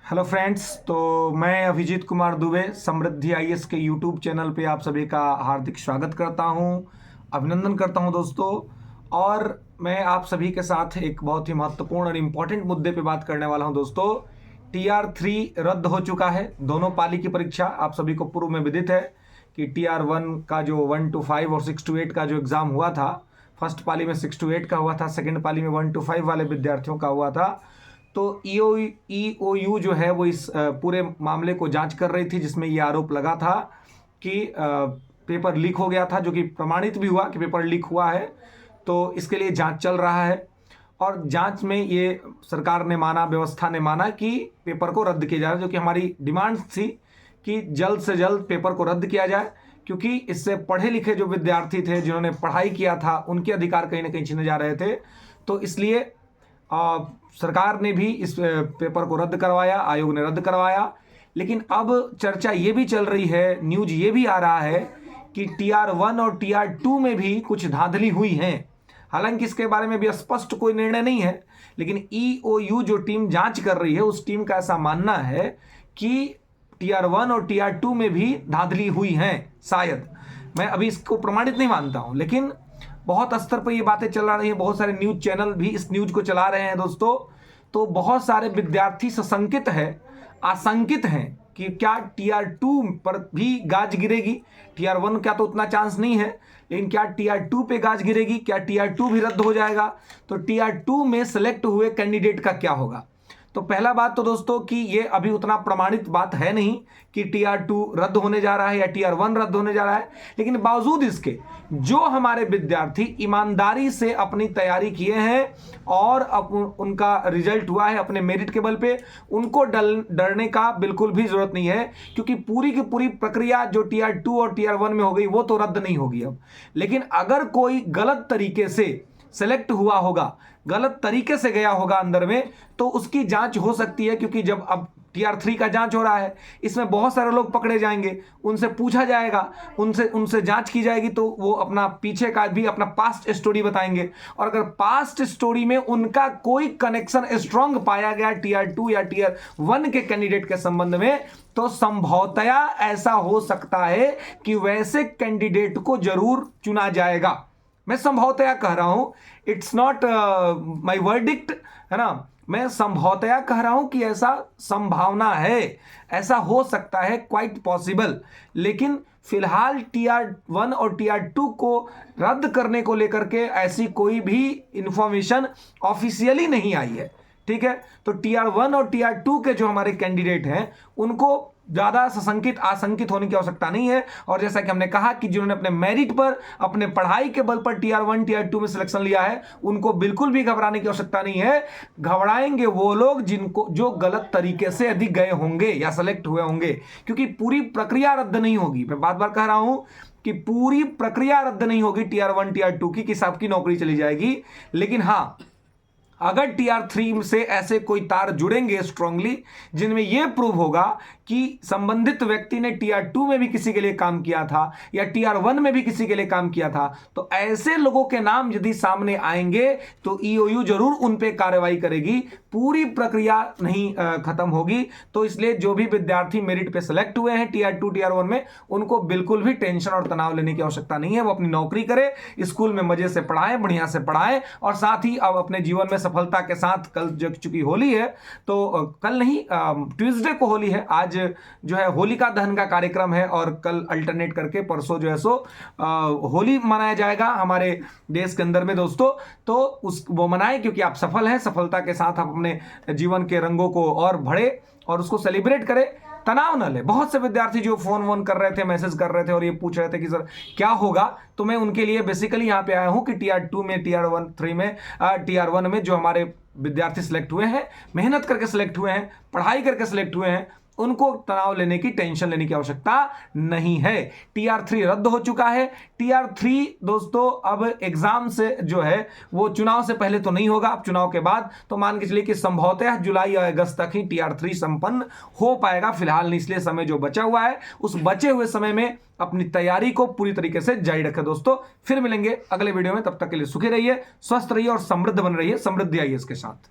Hello friends, तो मैं अभिजीत कुमार दुबे समृद्धि IAS के यूट्यूब चैनल पे आप सभी का हार्दिक स्वागत करता हूं, अभिनंदन करता हूं दोस्तों। और मैं आप सभी के साथ एक बहुत ही महत्वपूर्ण और इम्पॉर्टेंट मुद्दे पे बात करने वाला हूं दोस्तों। TR3 रद्द हो चुका है। दोनों पाली की परीक्षा आप सभी को पूर्व में विदित है कि TR1 का जो 1 to 5 और 6 to 8 का जो एग्ज़ाम हुआ था, फर्स्ट पाली में 6 to 8 का हुआ था, सेकेंड पाली में 1 to 5 वाले विद्यार्थियों का हुआ था। तो EOU जो है वो इस पूरे मामले को जांच कर रही थी, जिसमें ये आरोप लगा था कि पेपर लीक हो गया था, जो कि प्रमाणित भी हुआ कि पेपर लीक हुआ है। तो इसके लिए जांच चल रहा है और जांच में ये सरकार ने माना, व्यवस्था ने माना कि पेपर को रद्द किया जाए, जो कि हमारी डिमांड थी कि जल्द से जल्द पेपर को रद्द किया जाए, क्योंकि इससे पढ़े लिखे जो विद्यार्थी थे, जिन्होंने पढ़ाई किया था, उनके अधिकार कहीं ना कहीं छीने जा रहे थे। तो इसलिए सरकार ने भी इस पेपर को रद्द करवाया, आयोग ने रद्द करवाया। लेकिन अब चर्चा ये भी चल रही है, न्यूज ये भी आ रहा है कि TR1 और TR2 में भी कुछ धांधली हुई है। हालांकि इसके बारे में भी स्पष्ट कोई निर्णय नहीं है, लेकिन EOU जो टीम जांच कर रही है, उस टीम का ऐसा मानना है कि TR1 और TR2 में भी धांधली हुई है। शायद, मैं अभी इसको प्रमाणित नहीं मानता हूं, लेकिन बहुत स्तर पर ये बातें चला रही हैं। बहुत सारे न्यूज चैनल भी इस न्यूज को चला रहे हैं दोस्तों। तो बहुत सारे विद्यार्थी सशंकित है, आशंकित हैं कि क्या TR2 पर भी गाज गिरेगी। TR1 का तो उतना चांस नहीं है, लेकिन क्या TR2 पे गाज गिरेगी, क्या TR2 भी रद्द हो जाएगा, तो TR2 में सेलेक्ट हुए कैंडिडेट का क्या होगा। तो पहला बात तो दोस्तों कि ये अभी उतना प्रमाणित बात है नहीं कि TR2 रद्द होने जा रहा है या TR1 रद्द होने जा रहा है। लेकिन बावजूद इसके जो हमारे विद्यार्थी ईमानदारी से अपनी तैयारी किए हैं और उनका रिजल्ट हुआ है अपने मेरिट के बल पे, उनको डरने का बिल्कुल भी जरूरत नहीं है, क्योंकि पूरी की पूरी प्रक्रिया जो TR2 और TR1 में हो गई वो तो रद्द नहीं होगी अब। लेकिन अगर कोई गलत तरीके से सेलेक्ट हुआ होगा, गलत तरीके से गया होगा अंदर में, तो उसकी जांच हो सकती है। क्योंकि जब अब TR3 का जांच हो रहा है, इसमें बहुत सारे लोग पकड़े जाएंगे, उनसे पूछा जाएगा, उनसे जांच की जाएगी, तो वो अपना पीछे का भी अपना पास्ट स्टोरी बताएंगे। और अगर पास्ट स्टोरी में उनका कोई कनेक्शन स्ट्रांग पाया गया TR2 या TR1 के कैंडिडेट के संबंध में, तो संभवतया ऐसा हो सकता है कि वैसे कैंडिडेट को जरूर चुना जाएगा। मैं संभवतया कह रहा हूं, इट्स नॉट माय वर्डिक्ट, है ना। मैं संभवतया कह रहा हूं कि ऐसा संभावना है, ऐसा हो सकता है, क्वाइट पॉसिबल। लेकिन फिलहाल TR1 और TR2 को रद्द करने को लेकर के ऐसी कोई भी इंफॉर्मेशन ऑफिशियली नहीं आई है, ठीक है। तो TR1 और TR2 के जो हमारे कैंडिडेट हैं, उनको ज़्यादा सशंकित आशंकित होने की आवश्यकता नहीं है। और जैसा कि हमने कहा कि जिन्होंने अपने मेरिट पर, अपने पढ़ाई के बल पर TR1 TR2 में सिलेक्शन लिया है, उनको बिल्कुल भी घबराने की आवश्यकता नहीं है। घबराएंगे वो लोग जो गलत तरीके से यदि गए होंगे या सेलेक्ट हुए होंगे, क्योंकि पूरी प्रक्रिया रद्द नहीं होगी। मैं बार बार कह रहा हूं कि पूरी प्रक्रिया रद्द नहीं होगी TR1 TR2 की, कि सबकी नौकरी चली जाएगी। लेकिन हाँ, अगर TR3 से ऐसे कोई तार जुड़ेंगे स्ट्रांगली, जिनमें यह प्रूव होगा कि संबंधित व्यक्ति ने TR2 में भी किसी के लिए काम किया था या TR1 में भी किसी के लिए काम किया था, तो ऐसे लोगों के नाम यदि सामने आएंगे तो EOU जरूर उन पे कार्रवाई करेगी। पूरी प्रक्रिया नहीं खत्म होगी। तो इसलिए जो भी विद्यार्थी मेरिट पे सेलेक्ट हुए हैं TR2 TR1 में, उनको बिल्कुल भी टेंशन और तनाव लेने की आवश्यकता नहीं है। वो अपनी नौकरी करे, स्कूल में मजे से पढ़ाएं, बढ़िया से पढ़ाएं, और साथ ही अब अपने जीवन में सफलता के साथ, कल जो चुकी होली है, तो कल नहीं, ट्यूसडे को होली है, आज जो है होलिका दहन का कार्यक्रम है, और कल अल्टरनेट करके परसों जो है सो होली मनाया जाएगा हमारे देश के अंदर में दोस्तों। तो वो मनाएं, क्योंकि आप सफल हैं, सफलता के साथ आप अपने जीवन के रंगों को और बढ़े और उसको सेलिब्रेट करें, तनाव न ले। बहुत से विद्यार्थी जो फोन कर रहे थे, मैसेज कर रहे थे और ये पूछ रहे थे कि सर क्या होगा, तो मैं उनके लिए बेसिकली यहाँ पे आया हूँ कि TR2 में, TR3 में, TR1 में जो हमारे विद्यार्थी सिलेक्ट हुए हैं, मेहनत करके सिलेक्ट हुए हैं, पढ़ाई करके सिलेक्ट हुए हैं, उनको तनाव लेने की, टेंशन लेने की आवश्यकता नहीं है। TR3 रद्द हो चुका है। TR3 दोस्तों अब एग्जाम से जो है वो चुनाव से पहले तो नहीं होगा, अब चुनाव के बाद, तो मान के चलिए कि संभवतः जुलाई या अगस्त तक ही TR3 संपन्न हो पाएगा। फिलहाल नहीं, इसलिए समय जो बचा हुआ है, उस बचे हुए समय में अपनी तैयारी को पूरी तरीके से जारी रखें दोस्तों। फिर मिलेंगे अगले वीडियो में, तब तक के लिए सुखी रहिए, स्वस्थ रहिए और समृद्ध बन रहिए समृद्धि आईएएस के साथ।